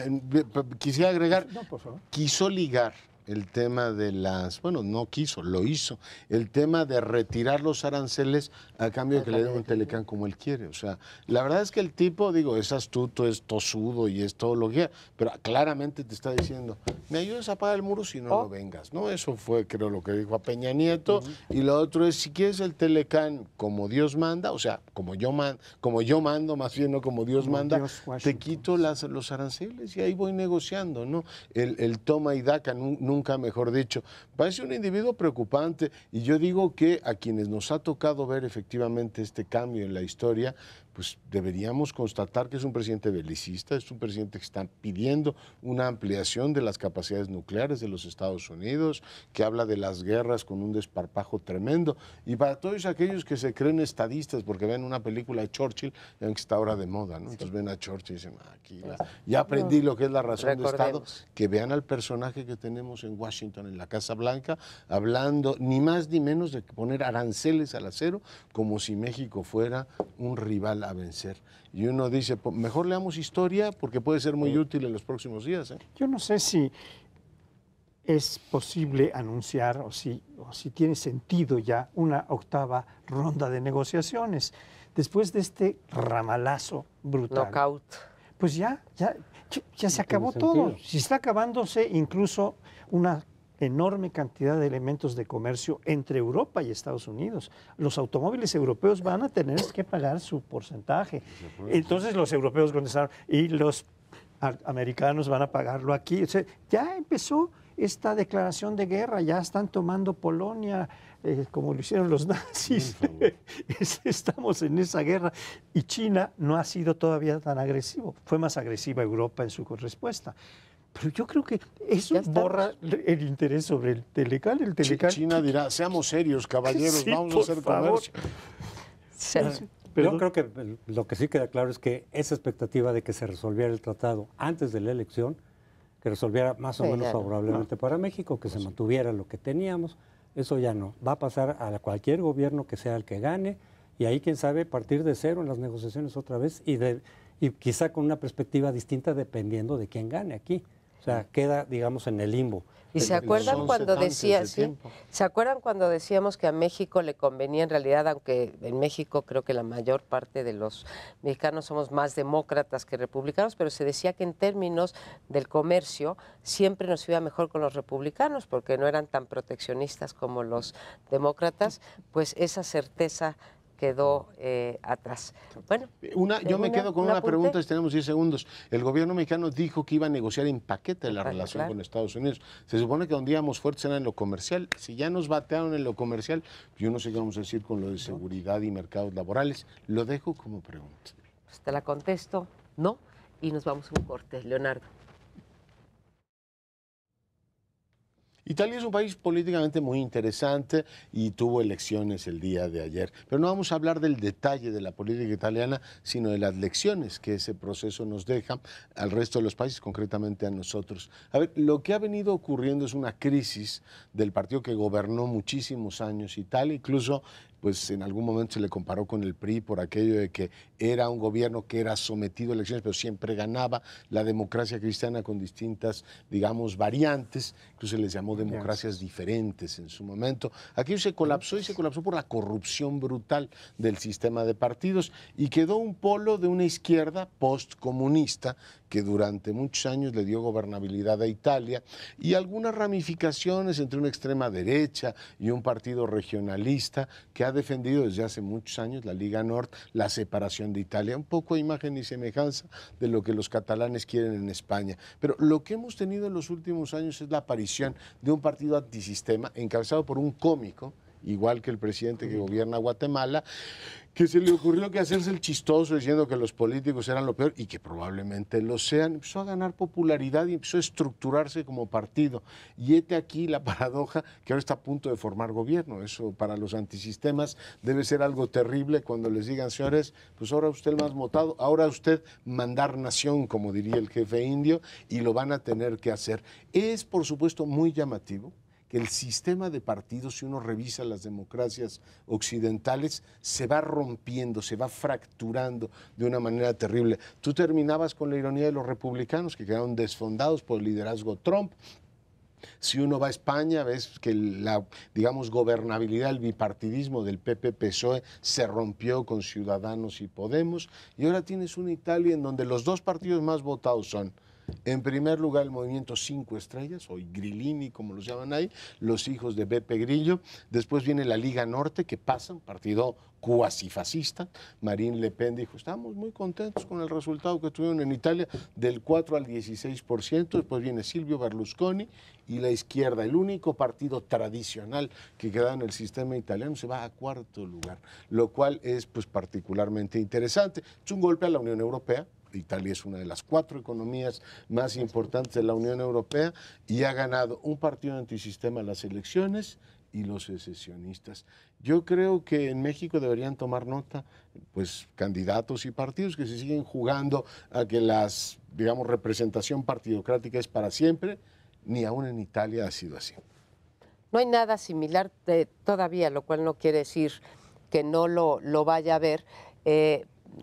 quisiera agregar, No, por favor. quiso ligar el tema de no quiso, lo hizo, el tema de retirar los aranceles a cambio de que le den un Telecán como él quiere. O sea, la verdad es que el tipo, es astuto, es tosudo y es todo lo que quiera, pero claramente te está diciendo, me ayudas a pagar el muro si no vengas, ¿no? Eso fue, creo, lo que dijo a Peña Nieto. Y lo otro es, si quieres el Telecán como Dios manda, o sea, como yo mando, más bien, no como Dios manda, te quito los aranceles y ahí voy negociando, ¿no? El toma y daca, nunca mejor dicho. Parece un individuo preocupante y yo digo que a quienes nos ha tocado ver efectivamente este cambio en la historia, pues deberíamos constatar que es un presidente belicista, es un presidente que está pidiendo una ampliación de las capacidades nucleares de los Estados Unidos, que habla de las guerras con un desparpajo tremendo. Y para todos aquellos que se creen estadistas porque ven una película de Churchill, ven que está ahora de moda, ¿no? Entonces ven a Churchill y dicen, ya aprendí lo que es la razón de Estado, que vean al personaje que tenemos en Washington, en la Casa Blanca, hablando ni más ni menos de poner aranceles al acero, como si México fuera un rival a vencer. Y uno dice, mejor leamos historia porque puede ser muy útil en los próximos días, ¿eh? Yo no sé si es posible anunciar o si tiene sentido ya una octava ronda de negociaciones. Después de este ramalazo brutal. Knockout. Pues ya se acabó todo. Si está acabándose incluso una enorme cantidad de elementos de comercio entre Europa y Estados Unidos. Los automóviles europeos van a tener que pagar su porcentaje. Entonces los europeos contestaron y los americanos van a pagarlo aquí. O sea, ya empezó esta declaración de guerra, ya están tomando Polonia, como lo hicieron los nazis. Estamos en esa guerra y China no ha sido todavía tan agresivo. Fue más agresiva Europa en su respuesta. Pero yo creo que eso borra el interés sobre el Telecán. China dirá, seamos serios, caballeros, sí, vamos a hacer comercio. Yo creo que lo que sí queda claro es que esa expectativa de que se resolviera el tratado antes de la elección, que resolviera más o menos favorablemente para México, que se mantuviera lo que teníamos, eso ya no. Va a pasar a cualquier gobierno que sea el que gane, y ahí, quién sabe, partir de cero en las negociaciones otra vez, y quizá con una perspectiva distinta dependiendo de quién gane aquí. O sea, queda, digamos, en el limbo. ¿Y se acuerdan cuando ¿se acuerdan cuando decíamos que a México le convenía en realidad, aunque en México creo que la mayor parte de los mexicanos somos más demócratas que republicanos, pero se decía que en términos del comercio siempre nos iba mejor con los republicanos porque no eran tan proteccionistas como los demócratas? Pues esa certeza quedó atrás. Bueno, yo me quedo con una pregunta, si tenemos 10 segundos. El gobierno mexicano dijo que iba a negociar en paquete la relación con Estados Unidos. Se supone que donde íbamos fuertes era en lo comercial. Si ya nos batearon en lo comercial, yo no sé qué vamos a decir con lo de seguridad y mercados laborales. Lo dejo como pregunta. Pues te la contesto, no, y nos vamos a un corte, Leonardo. Italia es un país políticamente muy interesante y tuvo elecciones el día de ayer. Pero no vamos a hablar del detalle de la política italiana, sino de las lecciones que ese proceso nos deja al resto de los países, concretamente a nosotros. A ver, lo que ha venido ocurriendo es una crisis del partido que gobernó muchísimos años Italia, incluso pues en algún momento se le comparó con el PRI por aquello de que era un gobierno que era sometido a elecciones, pero siempre ganaba, la democracia cristiana con distintas, digamos, variantes, incluso se les llamó democracias diferentes en su momento. Aquello se colapsó y se colapsó por la corrupción brutal del sistema de partidos y quedó un polo de una izquierda postcomunista que durante muchos años le dio gobernabilidad a Italia y algunas ramificaciones entre una extrema derecha y un partido regionalista que ha defendido desde hace muchos años, la Liga Nord, la separación de Italia, un poco imagen y semejanza de lo que los catalanes quieren en España. Pero lo que hemos tenido en los últimos años es la aparición de un partido antisistema encabezado por un cómico, igual que el presidente que gobierna Guatemala, que se le ocurrió que hacerse el chistoso diciendo que los políticos eran lo peor y que probablemente lo sean, empezó a ganar popularidad y empezó a estructurarse como partido. Y hete aquí la paradoja que ahora está a punto de formar gobierno. Eso para los antisistemas debe ser algo terrible cuando les digan, señores, pues ahora usted el más votado, ahora usted mandar nación, como diría el jefe indio, y lo van a tener que hacer. Es, por supuesto, muy llamativo que el sistema de partidos, si uno revisa las democracias occidentales, se va rompiendo, se va fracturando de una manera terrible. Tú terminabas con la ironía de los republicanos, que quedaron desfondados por el liderazgo Trump. Si uno va a España, ves que la, digamos, gobernabilidad, el bipartidismo del PP-PSOE se rompió con Ciudadanos y Podemos, y ahora tienes una Italia en donde los dos partidos más votados son, en primer lugar, el movimiento 5 Estrellas, o Grillini, como los llaman ahí, los hijos de Beppe Grillo. Después viene la Liga Norte, que pasa, un partido cuasi fascista. Marine Le Pen dijo, estamos muy contentos con el resultado que tuvieron en Italia, del 4 al 16%. Después viene Silvio Berlusconi y la izquierda, el único partido tradicional que queda en el sistema italiano, se va a cuarto lugar, lo cual es pues particularmente interesante. Es un golpe a la Unión Europea. Italia es una de las 4 economías más importantes de la Unión Europea y ha ganado un partido antisistema en las elecciones y los secesionistas. Yo creo que en México deberían tomar nota, pues, candidatos y partidos que se siguen jugando a que las, digamos, representación partidocrática es para siempre, ni aún en Italia ha sido así. No hay nada similar todavía, lo cual no quiere decir que no lo vaya a ver.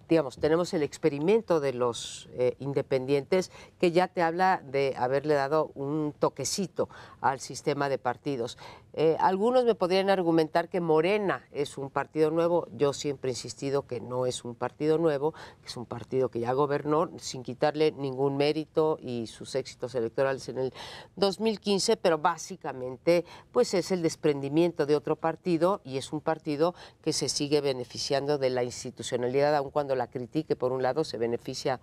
Digamos, tenemos el experimento de los independientes que ya te habla de haberle dado un toquecito al sistema de partidos. Algunos me podrían argumentar que Morena es un partido nuevo. Yo siempre he insistido que no es un partido nuevo, que es un partido que ya gobernó sin quitarle ningún mérito y sus éxitos electorales en el 2015, pero básicamente pues es el desprendimiento de otro partido y es un partido que se sigue beneficiando de la institucionalidad, aun cuando la critique, por un lado, se beneficia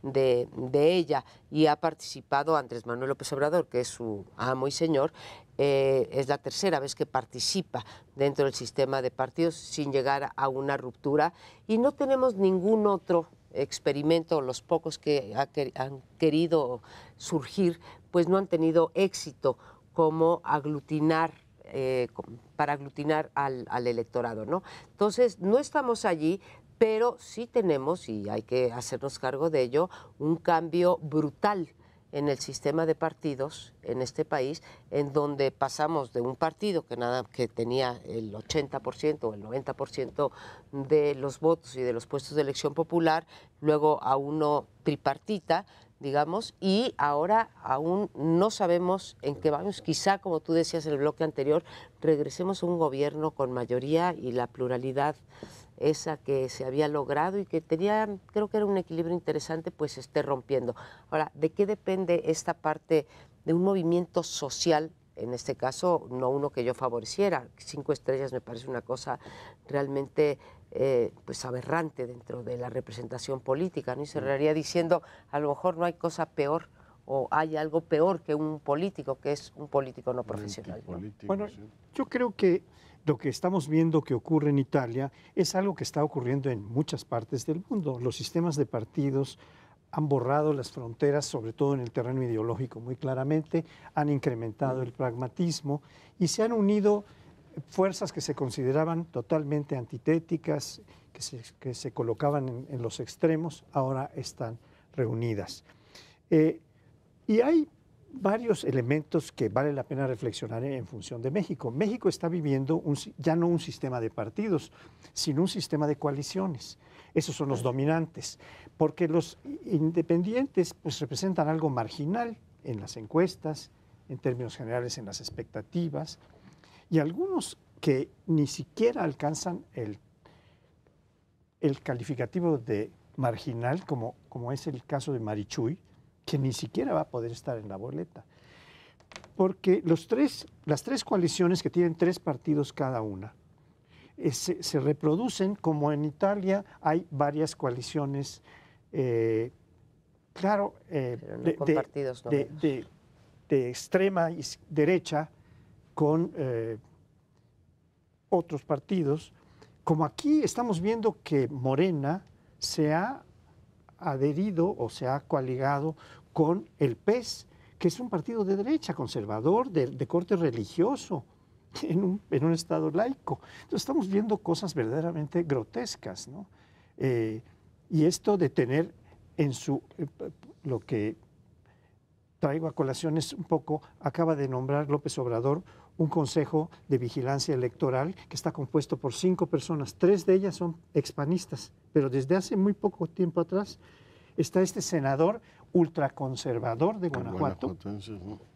de ella y ha participado Andrés Manuel López Obrador, que es su amo y señor. Es la tercera vez que participa dentro del sistema de partidos sin llegar a una ruptura y no tenemos ningún otro experimento, los pocos que han querido surgir, pues no han tenido éxito como aglutinar para aglutinar al electorado, ¿no? Entonces, no estamos allí, pero sí tenemos, y hay que hacernos cargo de ello, un cambio brutal en el sistema de partidos en este país, en donde pasamos de un partido que tenía el 80% o el 90% de los votos y de los puestos de elección popular, luego a uno tripartita, digamos, y ahora aún no sabemos en qué vamos. Quizá, como tú decías en el bloque anterior, regresemos a un gobierno con mayoría y la pluralidad esa que se había logrado y que tenía, creo que era un equilibrio interesante, pues se esté rompiendo. Ahora, ¿de qué depende esta parte de un movimiento social en este caso, no uno que yo favoreciera. 5 estrellas me parece una cosa realmente pues aberrante dentro de la representación política, ¿no? Y cerraría diciendo, a lo mejor no hay cosa peor o hay algo peor que un político, que es un político no profesional, ¿no? Bueno, yo creo que lo que estamos viendo que ocurre en Italia es algo que está ocurriendo en muchas partes del mundo. Los sistemas de partidos han borrado las fronteras, sobre todo en el terreno ideológico, muy claramente, han incrementado el pragmatismo y se han unido fuerzas que se consideraban totalmente antitéticas, que se colocaban en los extremos, ahora están reunidas. Y hay varios elementos que vale la pena reflexionar en función de México. México está viviendo ya no un sistema de partidos, sino un sistema de coaliciones. Esos son los dominantes, porque los independientes pues, representan algo marginal en las encuestas, en términos generales en las expectativas, y algunos que ni siquiera alcanzan el calificativo de marginal, como es el caso de Marichuy, que ni siquiera va a poder estar en la boleta. Porque las tres coaliciones que tienen 3 partidos cada una, se reproducen como en Italia hay varias coaliciones, claro, de extrema derecha con otros partidos. Como aquí estamos viendo que Morena se ha adherido o se ha coaligado con el PES, que es un partido de derecha, conservador, de corte religioso, en un Estado laico. Entonces estamos viendo cosas verdaderamente grotescas, ¿no? Y esto de tener lo que traigo a colación es un poco, acaba de nombrar López Obrador un consejo de vigilancia electoral que está compuesto por 5 personas, 3 de ellas son expanistas, pero desde hace muy poco tiempo atrás está este senador ultraconservador de Guanajuato,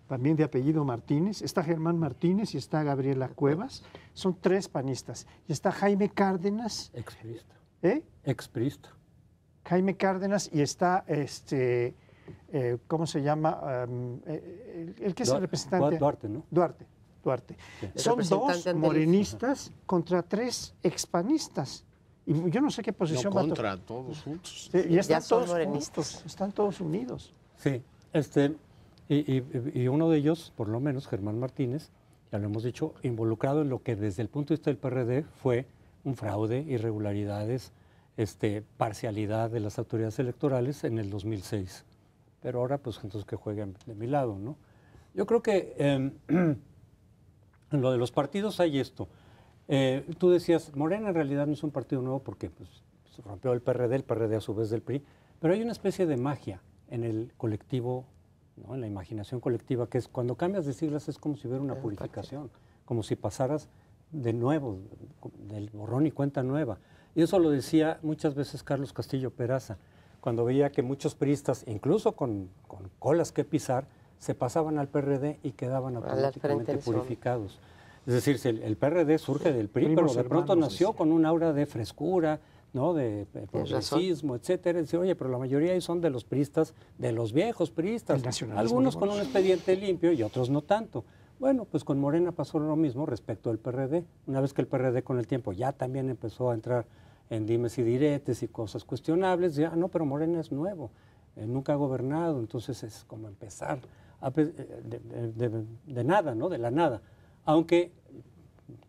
también de apellido Martínez, está Germán Martínez y está Gabriela Cuevas, son 3 panistas, y está Jaime Cárdenas. Expriista. Expriista. Jaime Cárdenas y está, ¿cómo se llama? El que es el representante. Duarte, ¿no? Duarte. Sí. Son 2 morenistas contra 3 expanistas. Y yo no sé qué posición va a tomar. Contra todos juntos. Sí, y están todos morenistas. Están todos unidos. Sí, y uno de ellos, por lo menos, Germán Martínez, ya lo hemos dicho, involucrado en lo que desde el punto de vista del PRD fue un fraude, irregularidades, parcialidad de las autoridades electorales en el 2006. Pero ahora, pues, entonces que jueguen de mi lado, ¿no? Yo creo que en lo de los partidos hay esto. Tú decías, Morena en realidad no es un partido nuevo porque pues, se rompió el PRD a su vez del PRI, pero hay una especie de magia en el colectivo, ¿no? En la imaginación colectiva, que es cuando cambias de siglas es como si hubiera una purificación, como si pasaras de nuevo, del borrón y cuenta nueva. Y eso lo decía muchas veces Carlos Castillo Peraza, cuando veía que muchos priistas, incluso con colas que pisar, se pasaban al PRD y quedaban automáticamente purificados. Es decir, el PRD surge del PRI, pero de pronto nació con un aura de frescura, ¿no? De progresismo, etcétera. Decir, oye, pero la mayoría ahí son de los priistas, de los viejos priistas. Algunos con un expediente limpio y otros no tanto. Bueno, pues con Morena pasó lo mismo respecto al PRD. Una vez que el PRD con el tiempo ya también empezó a entrar en dimes y diretes y cosas cuestionables, ya no, pero Morena es nuevo, nunca ha gobernado, entonces es como empezar de nada, ¿no? De la nada. Aunque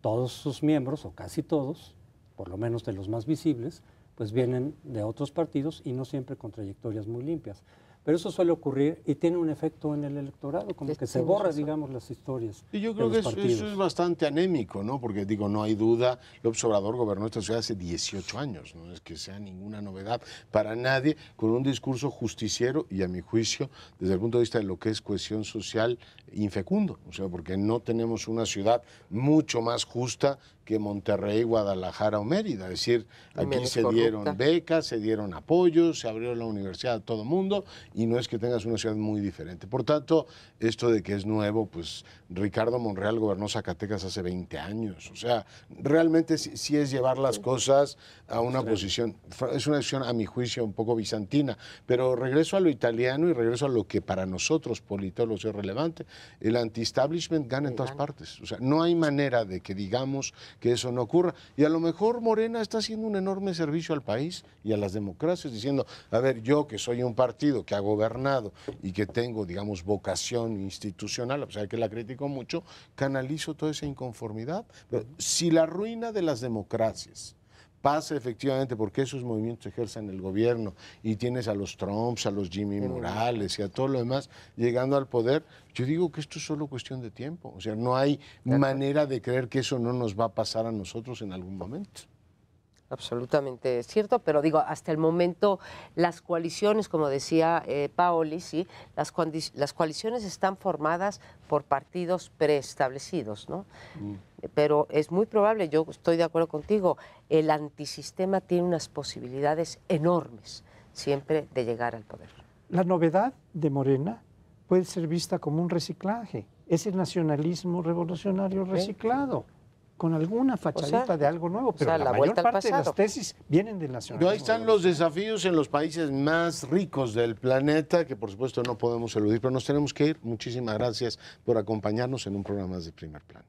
todos sus miembros, o casi todos, por lo menos de los más visibles, pues vienen de otros partidos y no siempre con trayectorias muy limpias. Pero eso suele ocurrir y tiene un efecto en el electorado, como que se borra, digamos, las historias. Y yo creo que eso es bastante anémico, ¿no? Porque, digo, no hay duda, López Obrador gobernó esta ciudad hace 18 años, no es que sea ninguna novedad para nadie, con un discurso justiciero y, a mi juicio, desde el punto de vista de lo que es cohesión social, infecundo. O sea, porque no tenemos una ciudad mucho más justa que Monterrey, Guadalajara o Mérida. Es decir, aquí menos se corrupta. dieron becas, se dieron apoyos, se abrió la universidad a todo mundo y no es que tengas una ciudad muy diferente. Por tanto, esto de que es nuevo, pues Ricardo Monreal gobernó Zacatecas hace 20 años. O sea, realmente sí es llevar las cosas a una posición, es una decisión a mi juicio un poco bizantina, pero regreso a lo italiano y regreso a lo que para nosotros politólogos es relevante. El anti-establishment gana en todas partes. O sea, no hay manera de que digamos que eso no ocurra. Y a lo mejor Morena está haciendo un enorme servicio al país y a las democracias, diciendo, a ver, yo que soy un partido que ha gobernado y que tengo, digamos, vocación institucional, a pesar de que la critico mucho, canalizo toda esa inconformidad. Pero si la ruina de las democracias pasa efectivamente porque esos movimientos ejercen el gobierno y tienes a los Trumps, a los Jimmy Morales y a todo lo demás llegando al poder, yo digo que esto es solo cuestión de tiempo. O sea, no hay manera de creer que eso no nos va a pasar a nosotros en algún momento. Absolutamente cierto, pero digo, hasta el momento las coaliciones, como decía Paoli, ¿sí? Las coaliciones están formadas por partidos preestablecidos, ¿no? Pero es muy probable, yo estoy de acuerdo contigo, el antisistema tiene unas posibilidades enormes siempre de llegar al poder. La novedad de Morena puede ser vista como un reciclaje, es el nacionalismo revolucionario reciclado. Con alguna fachadita de algo nuevo, pero la mayor parte de las tesis vienen del nacionalismo. Ahí están los desafíos en los países más ricos del planeta, que por supuesto no podemos eludir, pero nos tenemos que ir. Muchísimas gracias por acompañarnos en un programa más de Primer Plano.